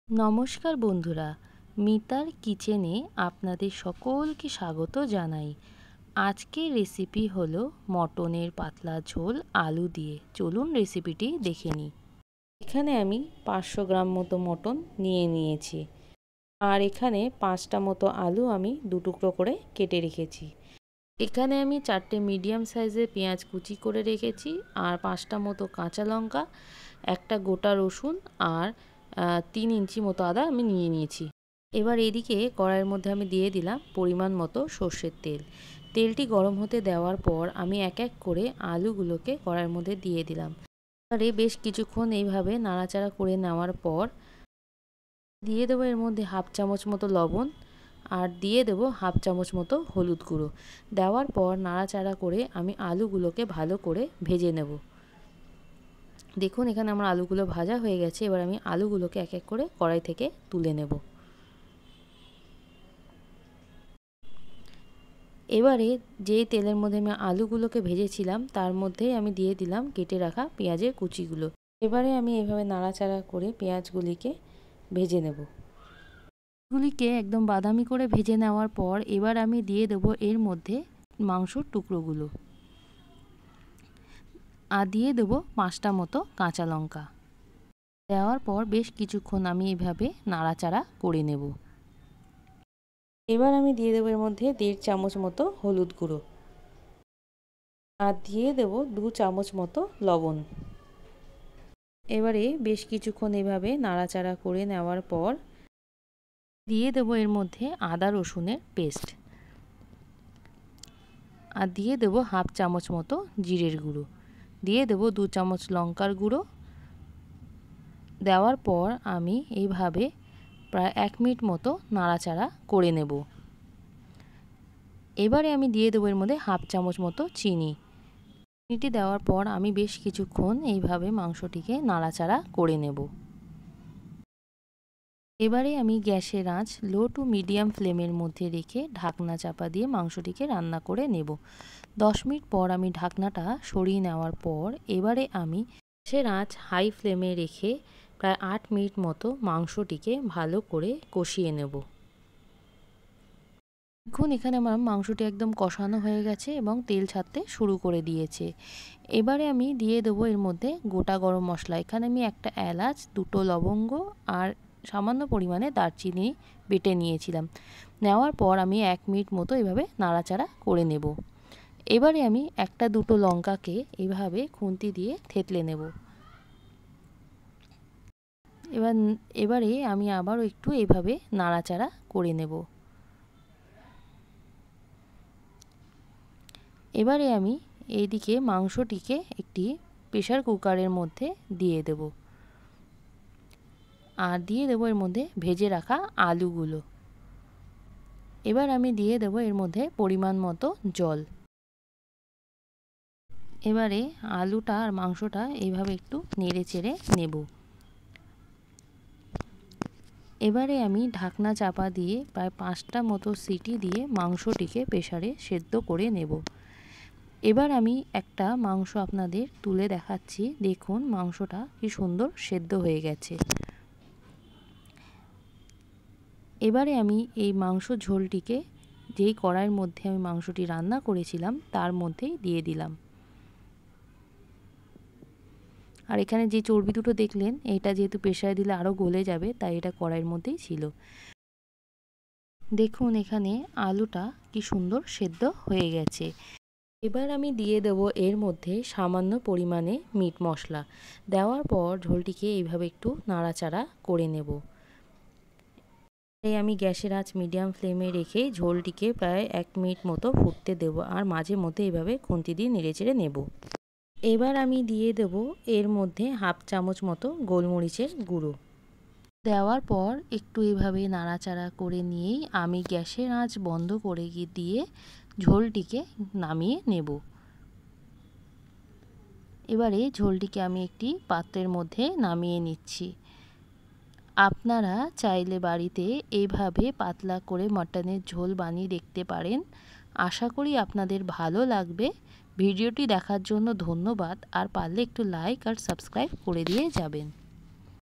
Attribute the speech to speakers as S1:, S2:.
S1: নমস্কার বন্ধুরা, মিতার কিচেনে আপনাদের সকলকে স্বাগত জানাই। আজকের রেসিপি হলো মটনের পাতলা ঝোল আলু দিয়ে। চলুন রেসিপিটি দেখে নিই। এখানে আমি 500 গ্রাম মতো মটন নিয়ে নিয়েছি, আর এখানে 5টা মতো আলু আমি 2 টুকরো করে কেটে রেখেছি। এখানে আমি 4টে মিডিয়াম সাইজের পেঁয়াজ কুচি করে রেখেছি, আর 5টা মতো কাঁচা লঙ্কা, একটা গোটা রসুন, আর 3 ইঞ্চি মতো আদা আমি নিয়ে নিয়েছি। এবার এদিকে কড়াইয়ের মধ্যে আমি দিয়ে দিলাম পরিমাণ মতো সর্ষের তেল। তেলটি গরম হতে দেওয়ার পর আমি এক এক করে আলুগুলোকে কড়াইয়ের মধ্যে দিয়ে দিলাম। এবারে বেশ কিছুক্ষণ এইভাবে নাড়াচাড়া করে নেওয়ার পর দিয়ে দেবো এর মধ্যে হাফ চামচ মতো লবণ, আর দিয়ে দেবো হাফ চামচ মতো হলুদ গুঁড়ো। দেওয়ার পর নাড়াচাড়া করে আমি আলুগুলোকে ভালো করে ভেজে নেব। দেখুন এখানে আমার আলুগুলো ভাজা হয়ে গেছে। এবার আমি আলুগুলোকে এক এক করে কড়াই থেকে তুলে নেব। এবারে যেই তেলের মধ্যে আমি আলুগুলোকে ভেজেছিলাম তার মধ্যেই আমি দিয়ে দিলাম কেটে রাখা পেঁয়াজের কুচিগুলো। এবারে আমি এভাবে নাড়াচাড়া করে পেঁয়াজগুলিকে ভেজে নেব। এগুলিকে একদম বাদামি করে ভেজে নেওয়ার পর এবার আমি দিয়ে দেবো এর মধ্যে মাংসর টুকরোগুলো, আর দিয়ে দেবো 5টা মতো কাঁচা লঙ্কা। দেওয়ার পর বেশ কিছুক্ষণ আমি এইভাবে নাড়াচাড়া করে নেব। এবার আমি দিয়ে দেবো এর মধ্যে 1.5 চামচ মতো হলুদ গুঁড়ো, আর দিয়ে দেবো 2 চামচ মতো লবণ। এবারে বেশ কিছুক্ষণ এভাবে নাড়াচাড়া করে নেওয়ার পর দিয়ে দেবো এর মধ্যে আদা রসুনের পেস্ট, আর দিয়ে দেবো হাফ চামচ মতো জিরের গুঁড়ো, দিয়ে দেবো 2 চামচ লঙ্কার গুঁড়ো। দেওয়ার পর আমি এইভাবে প্রায় 1 মিনিট মতো নাড়াচাড়া করে নেব। এবারে আমি দিয়ে দেবো এর মধ্যে হাফ চামচ মতো চিনি। চিনিটি দেওয়ার পর আমি বেশ কিছুক্ষণ এইভাবে মাংসটিকে নাড়াচাড়া করে নেব। এবারে আমি গ্যাসের আঁচ লো টু মিডিয়াম ফ্লেমের মধ্যে রেখে ঢাকনা চাপা দিয়ে মাংসটিকে রান্না করে নেব। 10 মিনিট পর আমি ঢাকনাটা সরিয়ে নেওয়ার পর এবারে আমি গ্যাসের আঁচ হাই ফ্লেমে রেখে প্রায় 8 মিনিট মতো মাংসটিকে ভালো করে কষিয়ে নেব। দেখুন এখানে আমার মাংসটি একদম কষানো হয়ে গেছে এবং তেল ছাড়তে শুরু করে দিয়েছে। এবারে আমি দিয়ে দেবো এর মধ্যে গোটা গরম মশলা। এখানে আমি একটা এলাচ, 2টো লবঙ্গ আর সামান্য পরিমাণে দারচিনি বেটে নিয়েছিলাম। নেওয়ার পর আমি 1 মিনিট মতো এভাবে নাড়াচাড়া করে নেব। এবারে আমি 1-2টো লঙ্কাকে এভাবে খুন্তি দিয়ে থেতলে নেব। এবারে আমি আবারও একটু এভাবে নাড়াচাড়া করে নেব। এবারে আমি এইদিকে মাংসটিকে একটি প্রেসার কুকারের মধ্যে দিয়ে দেব, আর দিয়ে দেবো এর মধ্যে ভেজে রাখা আলুগুলো। এবার আমি দিয়ে দেবো এর মধ্যে পরিমাণ মতো জল। এবারে আলুটা আর মাংসটা এইভাবে একটু নেড়ে চেড়ে নেব। এবারে আমি ঢাকনা চাপা দিয়ে প্রায় 5টা মতো সিটি দিয়ে মাংসটিকে প্রেসারে সেদ্ধ করে নেব। এবার আমি একটা মাংস আপনাদের তুলে দেখাচ্ছি। দেখুন মাংসটা কি সুন্দর সেদ্ধ হয়ে গেছে। এবারে আমি এই মাংস ঝোলটিকে যেই কড়াইয়ের মধ্যে আমি মাংসটি রান্না করেছিলাম তার মধ্যেই দিয়ে দিলাম। আর এখানে যে চর্বি দুটো দেখলেন এটা যেহেতু প্রেসারে দিলে আরও গলে যাবে, তাই এটা কড়াইয়ের মধ্যেই ছিল। দেখুন এখানে আলুটা কি সুন্দর সেদ্ধ হয়ে গেছে। এবার আমি দিয়ে দেবো এর মধ্যে সামান্য পরিমাণে মিট মশলা। দেওয়ার পর ঝোলটিকে এইভাবে একটু নাড়াচাড়া করে নেব। আমি গ্যাসের আঁচ মিডিয়াম ফ্লেমে রেখে ঝোলটিকে প্রায় 1 মিনিট মতো ফুটতে দেব, আর মাঝে মধ্যে এইভাবে খুন্তি দিয়ে নেড়েচেড়ে নেব। এবার আমি দিয়ে দেব এর মধ্যে হাফ চামচ মতো গোলমরিচের গুঁড়ো। দেওয়ার পর একটু এইভাবে নাড়াচাড়া করে নিয়েই আমি গ্যাসের আঁচ বন্ধ করে দিয়ে ঝোলটিকে নামিয়ে নেব। এবারে ঝোলটিকে আমি একটি পাত্রের মধ্যে নামিয়ে নিচ্ছি। আপনারা চাইলে বাড়িতে এইভাবে পাতলা করে মটনের ঝোল বানিয়ে দেখতে পারেন। আশা করি আপনাদের ভালো লাগবে। ভিডিওটি দেখার জন্য ধন্যবাদ, আর পারলে একটু লাইক আর সাবস্ক্রাইব করে দিয়ে যাবেন।